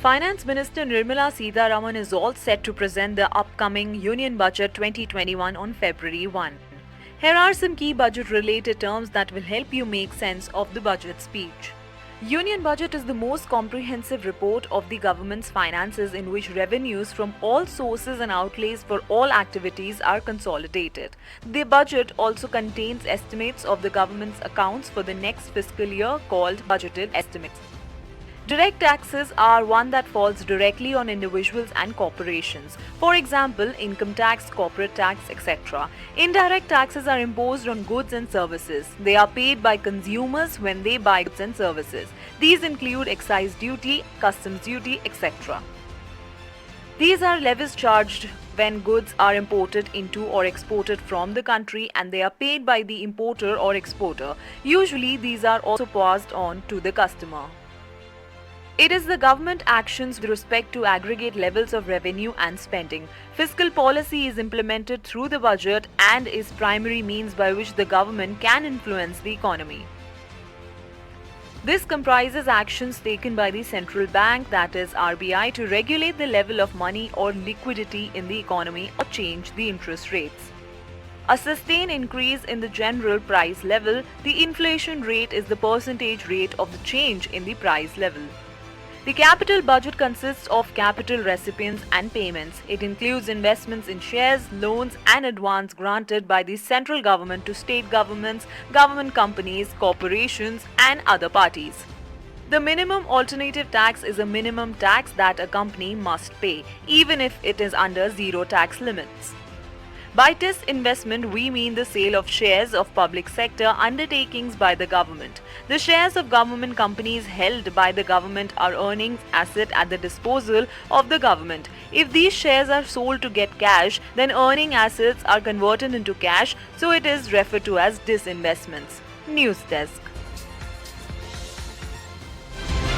Finance Minister Nirmala Sitharaman is all set to present the upcoming Union Budget 2021 on February 1. Here are some key budget-related terms that will help you make sense of the budget speech. Union Budget is the most comprehensive report of the government's finances in which revenues from all sources and outlays for all activities are consolidated. The budget also contains estimates of the government's accounts for the next fiscal year called budgeted estimates. Direct taxes are one that falls directly on individuals and corporations. For example, income tax, corporate tax, etc. Indirect taxes are imposed on goods and services. They are paid by consumers when they buy goods and services. These include excise duty, customs duty, etc. These are levies charged when goods are imported into or exported from the country and they are paid by the importer or exporter. Usually, these are also passed on to the customer. It is the government actions with respect to aggregate levels of revenue and spending. Fiscal policy is implemented through the budget and is primary means by which the government can influence the economy. This comprises actions taken by the central bank, that is RBI, to regulate the level of money or liquidity in the economy or change the interest rates. A sustained increase in the general price level, the inflation rate is the percentage rate of the change in the price level. The capital budget consists of capital recipients and payments. It includes investments in shares, loans and advance granted by the central government to state governments, government companies, corporations and other parties. The minimum alternative tax is a minimum tax that a company must pay, even if it is under zero tax limits. By disinvestment, we mean the sale of shares of public sector undertakings by the government. The shares of government companies held by the government are earnings asset at the disposal of the government. If these shares are sold to get cash, then earning assets are converted into cash, so it is referred to as disinvestments. News Desk.